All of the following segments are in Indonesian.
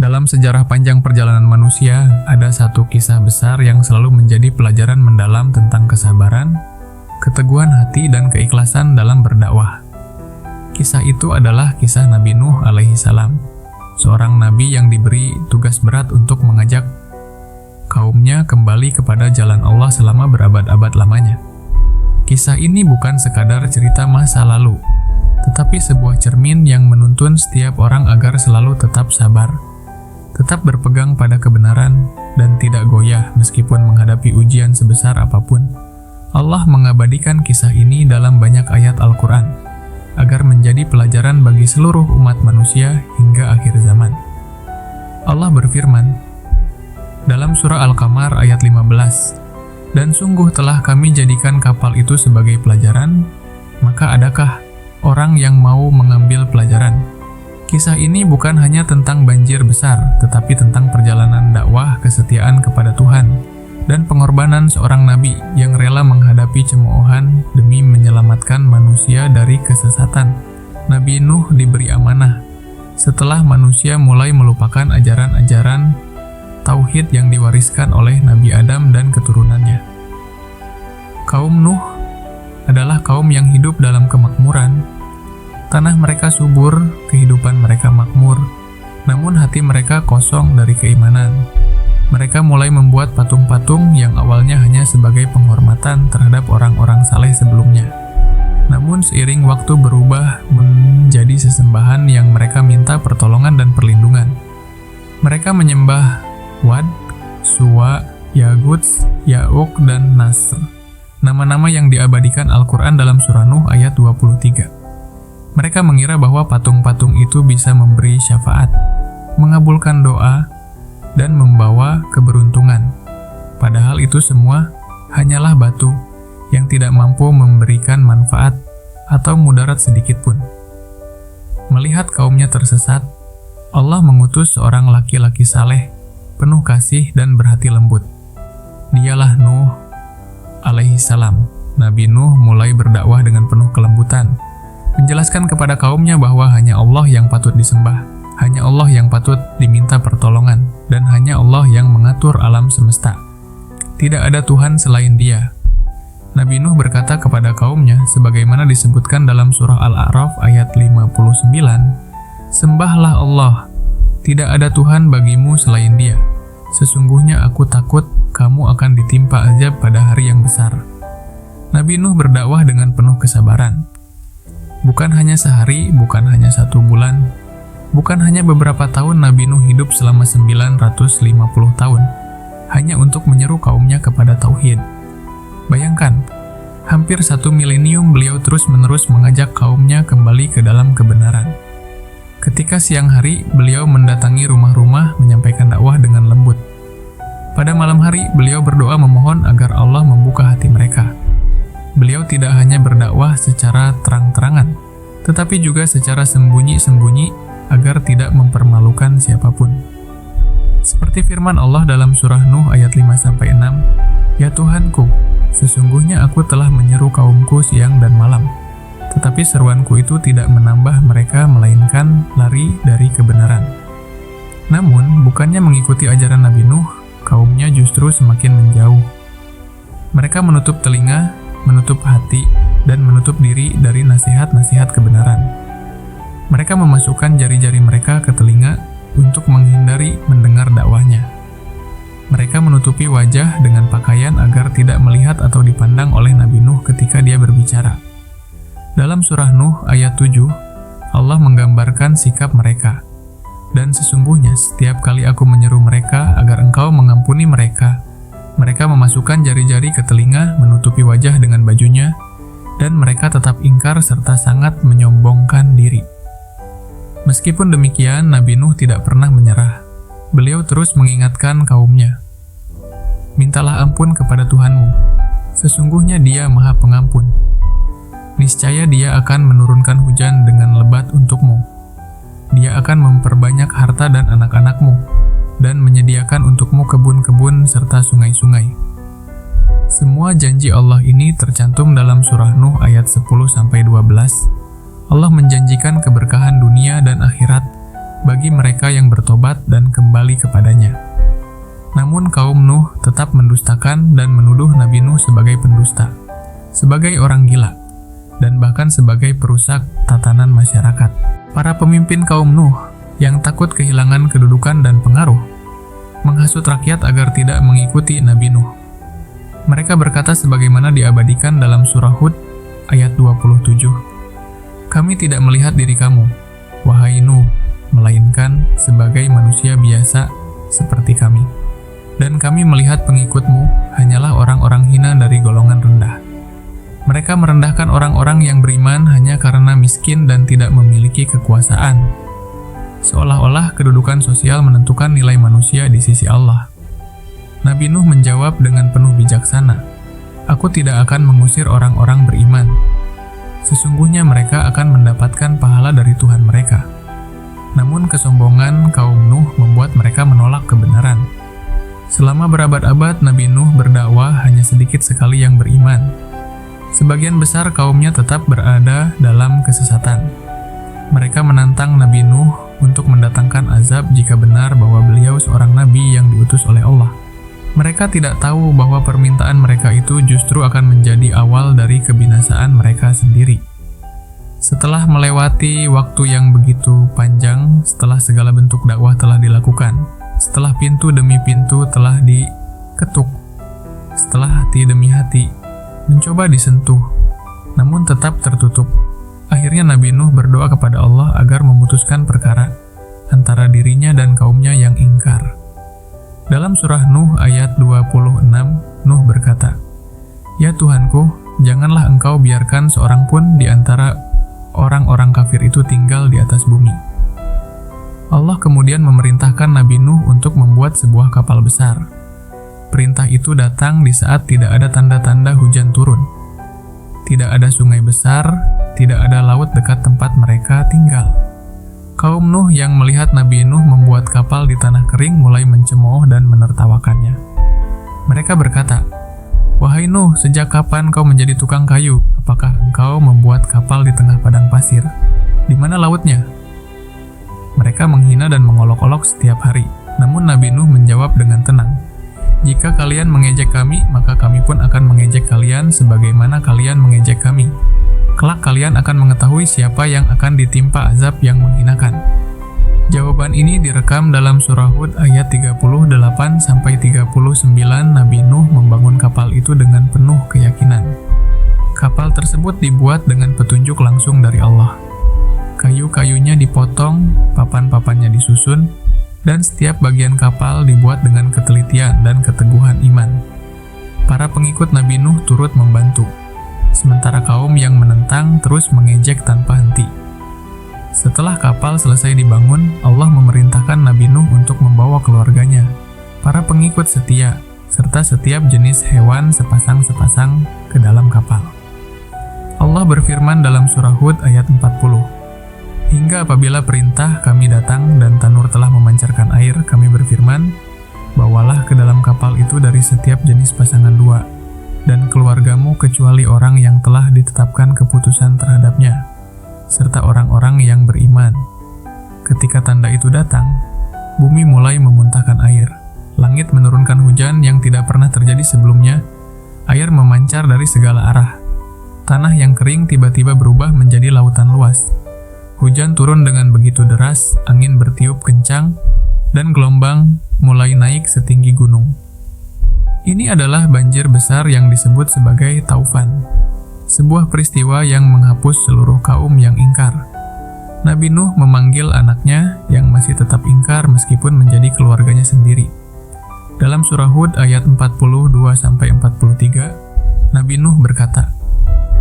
Dalam sejarah panjang perjalanan manusia, ada satu kisah besar yang selalu menjadi pelajaran mendalam tentang kesabaran, keteguhan hati, dan keikhlasan dalam berdakwah. Kisah itu adalah kisah Nabi Nuh alaihi salam, seorang nabi yang diberi tugas berat untuk mengajak kaumnya kembali kepada jalan Allah selama berabad-abad lamanya. Kisah ini bukan sekadar cerita masa lalu, tetapi sebuah cermin yang menuntun setiap orang agar selalu tetap sabar, tetap berpegang pada kebenaran, dan tidak goyah meskipun menghadapi ujian sebesar apapun. Allah mengabadikan kisah ini dalam banyak ayat Al-Quran, agar menjadi pelajaran bagi seluruh umat manusia hingga akhir zaman. Allah berfirman dalam surah Al-Qamar ayat 15, "Dan sungguh telah kami jadikan kapal itu sebagai pelajaran, maka adakah orang yang mau mengambil pelajaran?" Kisah ini bukan hanya tentang banjir besar, tetapi tentang perjalanan dakwah, kesetiaan kepada Tuhan, dan pengorbanan seorang nabi yang rela menghadapi cemoohan demi menyelamatkan manusia dari kesesatan. Nabi Nuh diberi amanah setelah manusia mulai melupakan ajaran-ajaran tauhid yang diwariskan oleh Nabi Adam dan keturunannya. Kaum Nuh adalah kaum yang hidup dalam kemakmuran. Tanah mereka subur, kehidupan mereka makmur, namun hati mereka kosong dari keimanan. Mereka mulai membuat patung-patung yang awalnya hanya sebagai penghormatan terhadap orang-orang saleh sebelumnya. Namun seiring waktu berubah menjadi sesembahan yang mereka minta pertolongan dan perlindungan. Mereka menyembah Wad, Suwa, Yaguts, Ya'uq, dan Nasr, nama-nama yang diabadikan Al-Quran dalam surah Nuh ayat 23. Mereka mengira bahwa patung-patung itu bisa memberi syafaat, mengabulkan doa, dan membawa keberuntungan. Padahal itu semua hanyalah batu yang tidak mampu memberikan manfaat atau mudarat sedikit pun. Melihat kaumnya tersesat, Allah mengutus seorang laki-laki saleh, penuh kasih dan berhati lembut. Dialah Nuh alaihi salam. Nabi Nuh mulai berdakwah dengan penuh kelembutan, menjelaskan kepada kaumnya bahwa hanya Allah yang patut disembah, hanya Allah yang patut diminta pertolongan, dan hanya Allah yang mengatur alam semesta. Tidak ada Tuhan selain Dia. Nabi Nuh berkata kepada kaumnya, sebagaimana disebutkan dalam surah Al-A'raf ayat 59, "Sembahlah Allah, tidak ada Tuhan bagimu selain Dia. Sesungguhnya aku takut kamu akan ditimpa azab pada hari yang besar." Nabi Nuh berdakwah dengan penuh kesabaran. Bukan hanya sehari, bukan hanya 1 bulan, bukan hanya beberapa tahun. Nabi Nuh hidup selama 950 tahun, hanya untuk menyeru kaumnya kepada tauhid. Bayangkan, hampir 1 milenium beliau terus-menerus mengajak kaumnya kembali ke dalam kebenaran. Ketika siang hari, beliau mendatangi rumah-rumah menyampaikan dakwah dengan lembut. Pada malam hari, beliau berdoa memohon agar Allah membuka hati mereka. Beliau tidak hanya berdakwah secara terang-terangan, tetapi juga secara sembunyi-sembunyi agar tidak mempermalukan siapapun. Seperti firman Allah dalam surah Nuh ayat 5-6, "Ya Tuhanku, sesungguhnya aku telah menyeru kaumku siang dan malam, tetapi seruanku itu tidak menambah mereka melainkan lari dari kebenaran." Namun, bukannya mengikuti ajaran Nabi Nuh, kaumnya justru semakin menjauh. Mereka menutup telinga, menutup hati, dan menutup diri dari nasihat-nasihat kebenaran. Mereka memasukkan jari-jari mereka ke telinga untuk menghindari mendengar dakwahnya. Mereka menutupi wajah dengan pakaian agar tidak melihat atau dipandang oleh Nabi Nuh ketika dia berbicara. Dalam surah Nuh ayat 7, Allah menggambarkan sikap mereka. "Dan sesungguhnya setiap kali aku menyeru mereka agar engkau mengampuni mereka, mereka memasukkan jari-jari ke telinga, menutupi wajah dengan bajunya, dan mereka tetap ingkar serta sangat menyombongkan diri." Meskipun demikian, Nabi Nuh tidak pernah menyerah. Beliau terus mengingatkan kaumnya, "Mintalah ampun kepada Tuhanmu. Sesungguhnya Dia Maha Pengampun. Niscaya Dia akan menurunkan hujan dengan lebat untukmu. Dia akan memperbanyak harta dan anak-anakmu, dan menyediakan untukmu kebun-kebun serta sungai-sungai." Semua janji Allah ini tercantum dalam surah Nuh ayat 10-12. Allah menjanjikan keberkahan dunia dan akhirat bagi mereka yang bertobat dan kembali kepadanya. Namun kaum Nuh tetap mendustakan dan menuduh Nabi Nuh sebagai pendusta, sebagai orang gila, dan bahkan sebagai perusak tatanan masyarakat. Para pemimpin kaum Nuh yang takut kehilangan kedudukan dan pengaruh menghasut rakyat agar tidak mengikuti Nabi Nuh. Mereka berkata sebagaimana diabadikan dalam surah Hud ayat 27, "Kami tidak melihat diri kamu, wahai Nuh, melainkan sebagai manusia biasa seperti kami. Dan kami melihat pengikutmu hanyalah orang-orang hina dari golongan rendah." Mereka merendahkan orang-orang yang beriman hanya karena miskin dan tidak memiliki kekuasaan. Seolah-olah kedudukan sosial menentukan nilai manusia di sisi Allah. Nabi Nuh menjawab dengan penuh bijaksana, "Aku tidak akan mengusir orang-orang beriman. Sesungguhnya mereka akan mendapatkan pahala dari Tuhan mereka." Namun kesombongan kaum Nuh membuat mereka menolak kebenaran. Selama berabad-abad Nabi Nuh berdakwah, hanya sedikit sekali yang beriman. Sebagian besar kaumnya tetap berada dalam kesesatan. Mereka menantang Nabi Nuh untuk mendatangkan azab jika benar bahwa beliau seorang nabi yang diutus oleh Allah. Mereka tidak tahu bahwa permintaan mereka itu justru akan menjadi awal dari kebinasaan mereka sendiri. Setelah melewati waktu yang begitu panjang, setelah segala bentuk dakwah telah dilakukan, setelah pintu demi pintu telah diketuk, setelah hati demi hati mencoba disentuh, namun tetap tertutup, akhirnya Nabi Nuh berdoa kepada Allah agar memutuskan perkara antara dirinya dan kaumnya yang ingkar. Dalam surah Nuh ayat 26, Nuh berkata, "Ya Tuhanku, janganlah engkau biarkan seorang pun di antara orang-orang kafir itu tinggal di atas bumi." Allah kemudian memerintahkan Nabi Nuh untuk membuat sebuah kapal besar. Perintah itu datang di saat tidak ada tanda-tanda hujan turun. Tidak ada sungai besar, tidak ada laut dekat tempat mereka tinggal. Kaum Nuh yang melihat Nabi Nuh membuat kapal di tanah kering mulai mencemooh dan menertawakannya. Mereka berkata, "Wahai Nuh, sejak kapan kau menjadi tukang kayu? Apakah engkau membuat kapal di tengah padang pasir? Di mana lautnya?" Mereka menghina dan mengolok-olok setiap hari. Namun Nabi Nuh menjawab dengan tenang, "Jika kalian mengejek kami, maka kami pun akan mengejek kalian sebagaimana kalian mengejek kami. Kelak kalian akan mengetahui siapa yang akan ditimpa azab yang menghinakan." Jawaban ini direkam dalam surah Hud ayat 38-39. Nabi Nuh membangun kapal itu dengan penuh keyakinan. Kapal tersebut dibuat dengan petunjuk langsung dari Allah. Kayu-kayunya dipotong, papan-papannya disusun, dan setiap bagian kapal dibuat dengan ketelitian dan keteguhan iman. Para pengikut Nabi Nuh turut membantu, sementara kaum yang menentang terus mengejek tanpa henti. Setelah kapal selesai dibangun, Allah memerintahkan Nabi Nuh untuk membawa keluarganya, para pengikut setia, serta setiap jenis hewan sepasang-sepasang ke dalam kapal. Allah berfirman dalam surah Hud ayat 40, "Hingga apabila perintah kami datang dan tanur telah memancarkan air, kami berfirman, bawalah ke dalam kapal itu dari setiap jenis pasangan dua, dan keluargamu kecuali orang yang telah ditetapkan keputusan terhadapnya, serta orang-orang yang beriman." Ketika tanda itu datang, bumi mulai memuntahkan air. Langit menurunkan hujan yang tidak pernah terjadi sebelumnya. Air memancar dari segala arah. Tanah yang kering tiba-tiba berubah menjadi lautan luas. Hujan turun dengan begitu deras, angin bertiup kencang, dan gelombang mulai naik setinggi gunung. Ini adalah banjir besar yang disebut sebagai taufan, sebuah peristiwa yang menghapus seluruh kaum yang ingkar. Nabi Nuh memanggil anaknya yang masih tetap ingkar meskipun menjadi keluarganya sendiri. Dalam surah Hud ayat 42-43, Nabi Nuh berkata,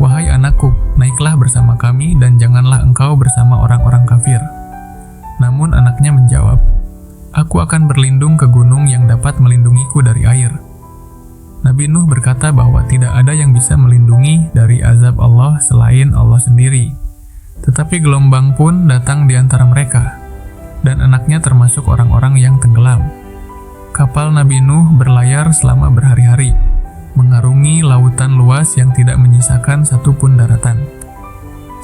"Wahai anakku, naiklah bersama kami dan janganlah engkau bersama orang-orang kafir." Namun anaknya menjawab, "Aku akan berlindung ke gunung yang dapat melindungiku dari air." Nabi Nuh berkata bahwa tidak ada yang bisa melindungi dari azab Allah selain Allah sendiri. Tetapi gelombang pun datang di antara mereka, dan anaknya termasuk orang-orang yang tenggelam. Kapal Nabi Nuh berlayar selama berhari-hari, mengarungi lautan luas yang tidak menyisakan satupun daratan.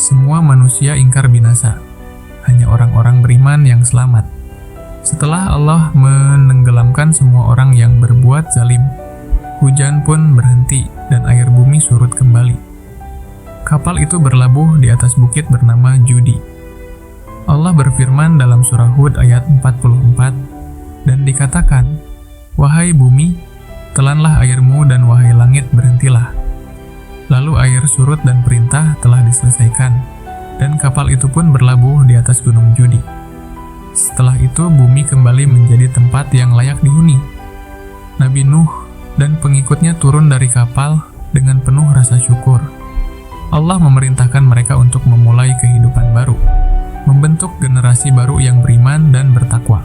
Semua manusia ingkar binasa. hanya orang-orang beriman yang selamat. Setelah Allah menenggelamkan semua orang yang berbuat zalim, hujan pun berhenti dan air bumi surut kembali. Kapal itu berlabuh di atas bukit bernama Judi. Allah berfirman dalam surah Hud ayat 44, dan dikatakan, "Wahai bumi, telanlah airmu, dan wahai langit, berhentilah." Lalu air surut dan perintah telah diselesaikan, dan kapal itu pun berlabuh di atas gunung Judi. Setelah itu bumi kembali menjadi tempat yang layak dihuni. Nabi Nuh dan pengikutnya turun dari kapal dengan penuh rasa syukur. Allah memerintahkan mereka untuk memulai kehidupan baru, membentuk generasi baru yang beriman dan bertakwa.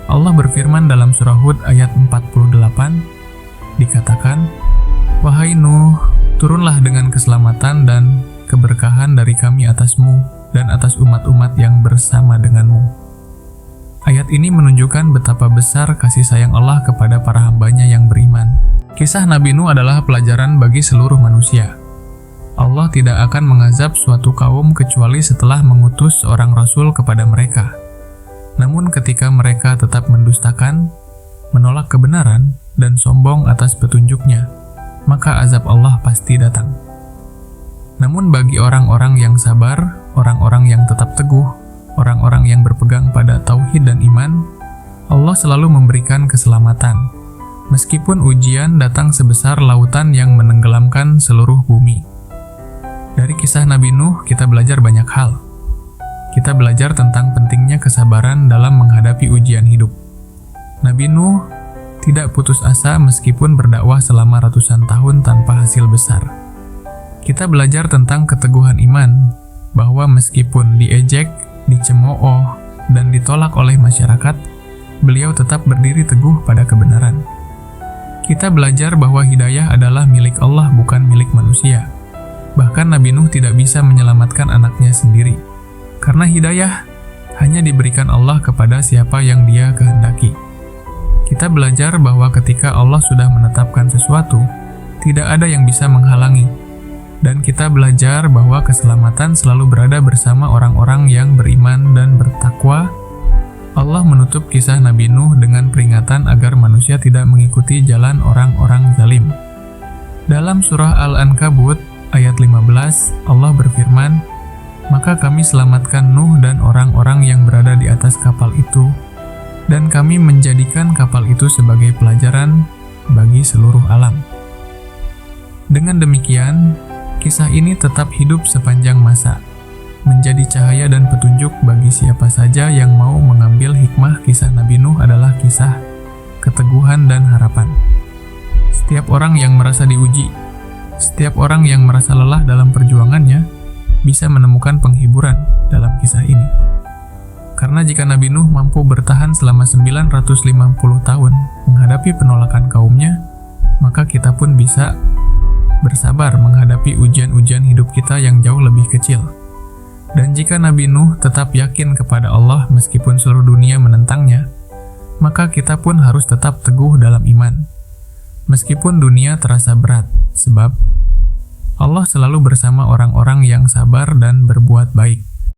Allah berfirman dalam surah Hud ayat 48, dikatakan, "Wahai Nuh, turunlah dengan keselamatan dan keberkahan dari kami atasmu dan atas umat-umat yang bersama denganmu." Ayat ini menunjukkan betapa besar kasih sayang Allah kepada para hambanya yang beriman. Kisah Nabi Nuh adalah pelajaran bagi seluruh manusia. Allah tidak akan mengazab suatu kaum kecuali setelah mengutus seorang rasul kepada mereka. Namun ketika mereka tetap mendustakan, menolak kebenaran, dan sombong atas petunjuknya, maka azab Allah pasti datang. Namun bagi orang-orang yang sabar, orang-orang yang tetap teguh, orang-orang yang berpegang pada tauhid dan iman, Allah selalu memberikan keselamatan, meskipun ujian datang sebesar lautan yang menenggelamkan seluruh bumi. Dari kisah Nabi Nuh, kita belajar banyak hal. Kita belajar tentang pentingnya kesabaran dalam menghadapi ujian hidup. Nabi Nuh tidak putus asa meskipun berdakwah selama ratusan tahun tanpa hasil besar. Kita belajar tentang keteguhan iman, bahwa meskipun diejek, dicemooh, dan ditolak oleh masyarakat, beliau tetap berdiri teguh pada kebenaran. Kita belajar bahwa hidayah adalah milik Allah, bukan milik manusia. Bahkan Nabi Nuh tidak bisa menyelamatkan anaknya sendiri, karena hidayah hanya diberikan Allah kepada siapa yang Dia kehendaki. Kita belajar bahwa ketika Allah sudah menetapkan sesuatu, tidak ada yang bisa menghalangi. Dan kita belajar bahwa keselamatan selalu berada bersama orang-orang yang beriman dan bertakwa. Allah menutup kisah Nabi Nuh dengan peringatan agar manusia tidak mengikuti jalan orang-orang zalim. Dalam surah Al-Ankabut ayat 15, Allah berfirman, "Maka kami selamatkan Nuh dan orang-orang yang berada di atas kapal itu, dan kami menjadikan kapal itu sebagai pelajaran bagi seluruh alam." Dengan demikian, kisah ini tetap hidup sepanjang masa, menjadi cahaya dan petunjuk bagi siapa saja yang mau mengambil hikmah. Kisah Nabi Nuh adalah kisah keteguhan dan harapan. Setiap orang yang merasa diuji, setiap orang yang merasa lelah dalam perjuangannya, bisa menemukan penghiburan dalam kisah ini. Karena jika Nabi Nuh mampu bertahan selama 950 tahun menghadapi penolakan kaumnya, maka kita pun bisa bersabar menghadapi ujian-ujian hidup kita yang jauh lebih kecil. Dan jika Nabi Nuh tetap yakin kepada Allah meskipun seluruh dunia menentangnya, maka kita pun harus tetap teguh dalam iman. Meskipun dunia terasa berat, sebab Allah selalu bersama orang-orang yang sabar dan berbuat baik.